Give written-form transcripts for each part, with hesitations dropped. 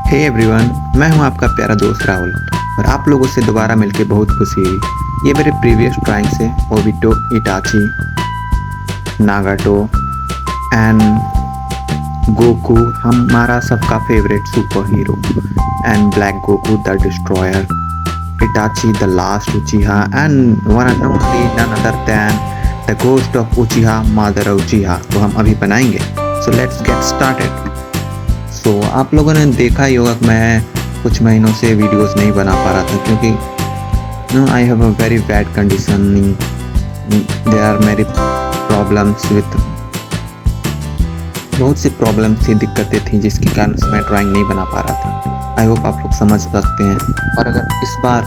Hey everyone, मैं हूं आपका प्यारा दोस्त राहुल और आप लोगों से दोबारा मिलके बहुत खुशी हुई। ये मेरे प्रीवियस ड्राइंग से Obito, Itachi, Nagato and Goku, हमारा सबका favourite super hero, and black Goku the destroyer, Itachi the last Uchiha and one and only none other than the ghost of Uchiha, Madara Uchiha. तो हम अभी बनाएंगे। So let's get started. So आप लोगों ने देखा ही होगा कि मैं कुछ महीनों से वीडियोस नहीं बना पा रहा था क्योंकि I have a very bad condition. There are many problems with, बहुत सी प्रॉब्लम्स थी, दिक्कतें थी जिसके कारण मैं ड्राइंग नहीं बना पा रहा था। आई होप आप लोग समझ सकते हैं। और अगर इस बार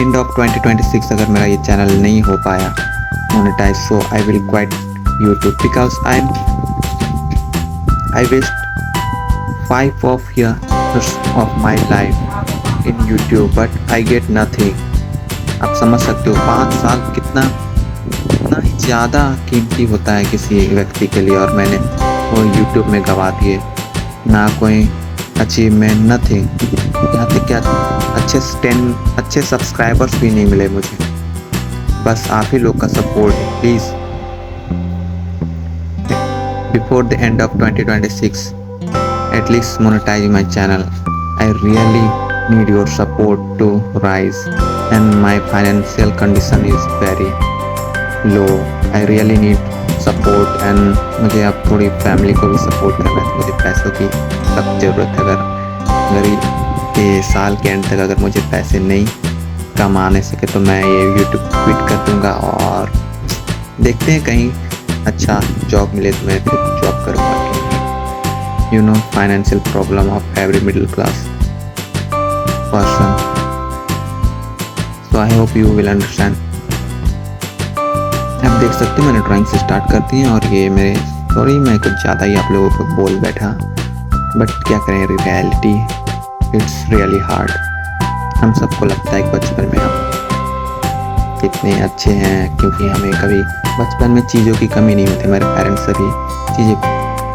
एंड ऑफ 2026 अगर मेरा ये चैनल नहीं हो पाया monetise, so I will quit YouTube because I wasted 5 years of my life in YouTube, but I get nothing. आप समझ सकते हो 5 साल कितना ही ज़्यादा कीमती होता है किसी एक व्यक्ति के लिए, और मैंने वो YouTube में गवा दिए। ना कोई अचीवमेंट, नथिंग। यहाँ तक क्या अच्छे सब्सक्राइबर्स भी नहीं मिले मुझे। बस आप ही लोग का सपोर्ट है please. Before the end of 2026, at least monetize my channel. I really need your support to rise, and my financial condition is very low. I really need support, and मुझे अब थोड़ी फैमिली को भी सपोर्ट करना है। मुझे पैसों की सख्त ज़रूरत है। अगर ये साल के एंड तक अगर मुझे पैसे नहीं कमाने सके तो मैं ये YouTube क्विट कर दूँगा और देखते हैं कहीं अच्छा जॉब मिले तो मैं फिर जॉब करूँगा। You know financial problem of every middle class person, so I hope you will understand. आप देख सकते हो मैंने ड्राइंग से स्टार्ट कर दी है और ये मेरे सॉरी मैं कुछ ज़्यादा ही आप लोगों को बोल बैठा, बट क्या करें, रियलिटी इट्स रियली हार्ड। हम सबको लगता है कि बचपन में हम कितने अच्छे हैं क्योंकि हमें कभी बचपन में चीज़ों की कमी नहीं होती। हमारे पेरेंट्स सभी चीज़ें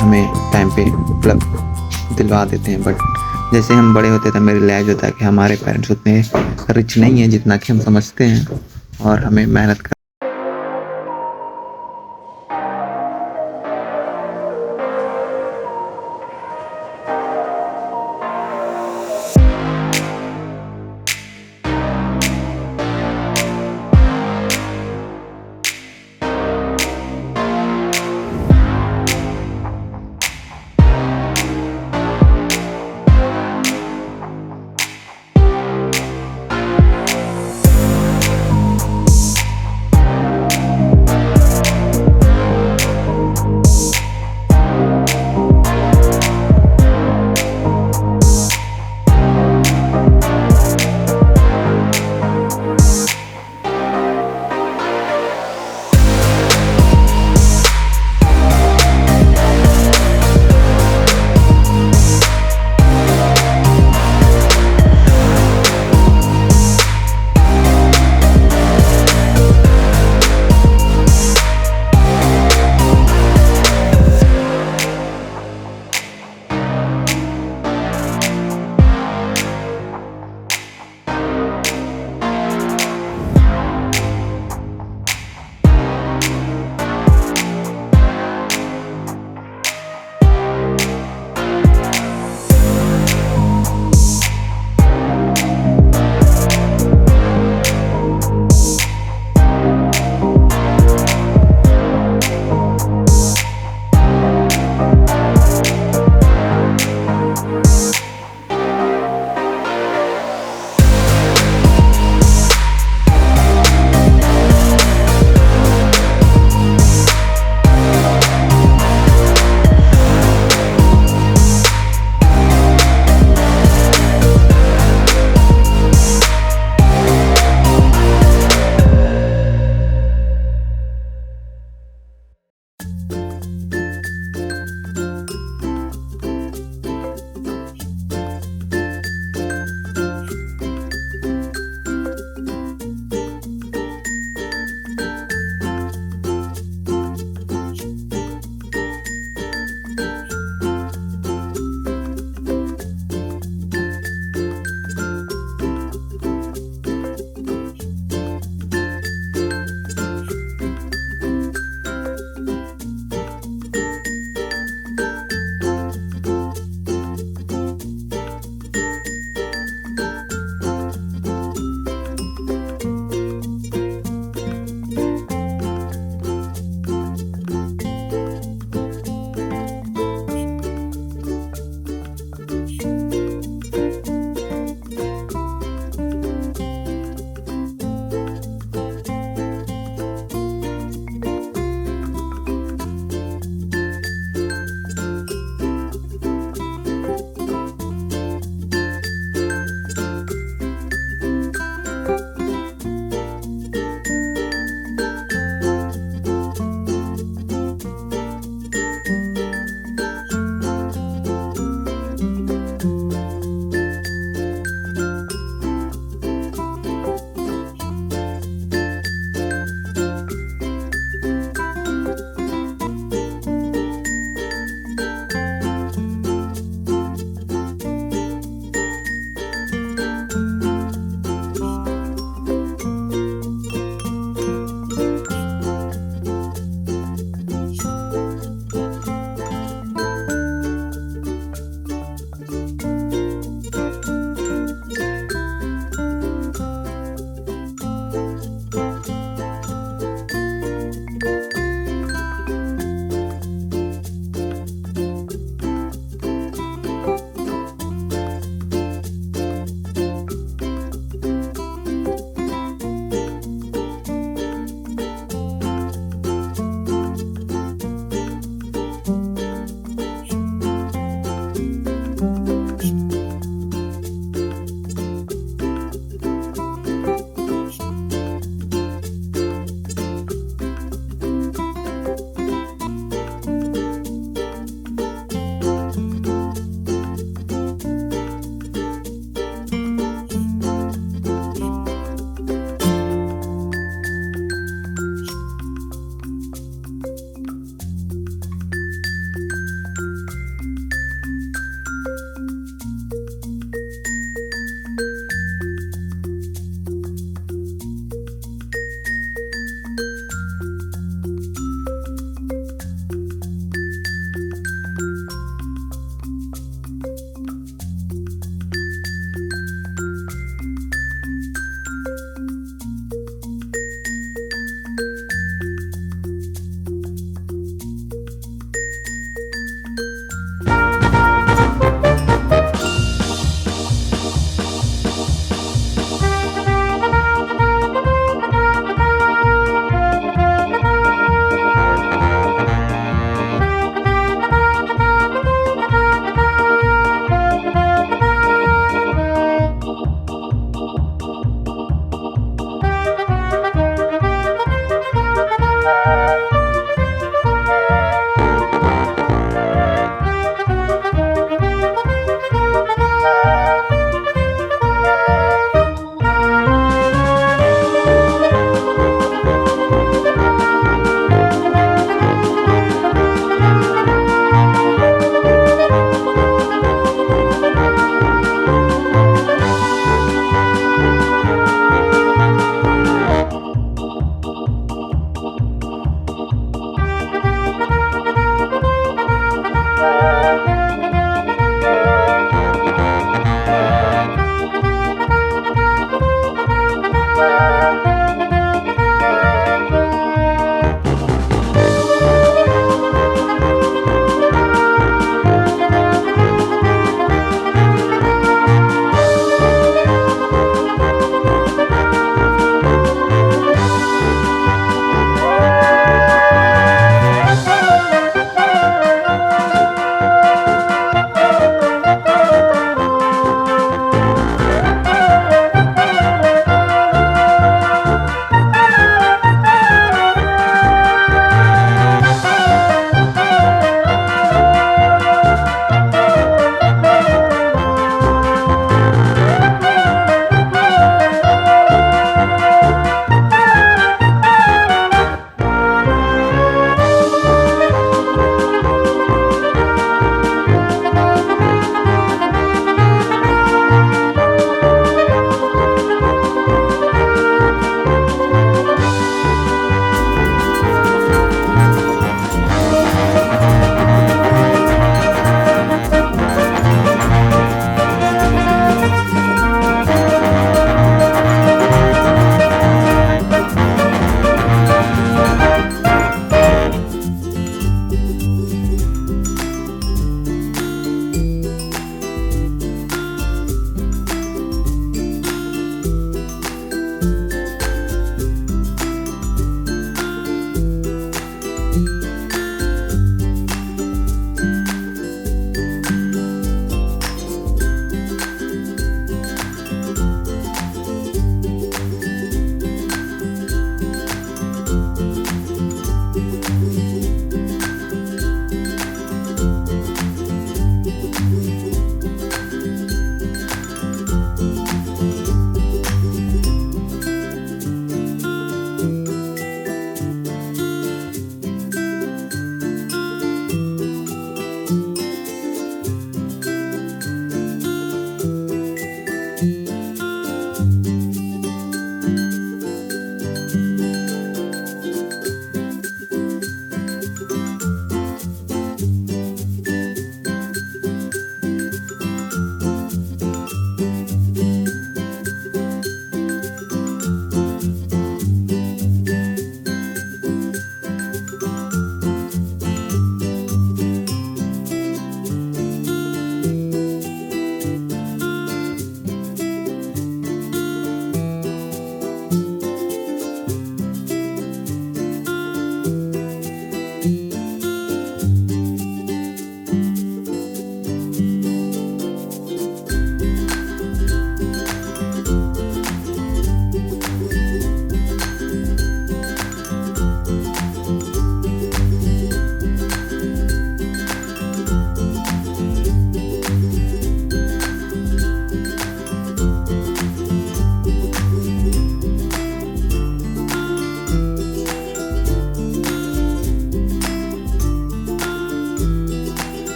हमें टाइम पे उपलब्ध दिलवा देते हैं, बट जैसे हम बड़े होते हैं मेरे रियलाइज होता है कि हमारे पेरेंट्स उतने रिच नहीं हैं जितना कि हम समझते हैं और हमें मेहनत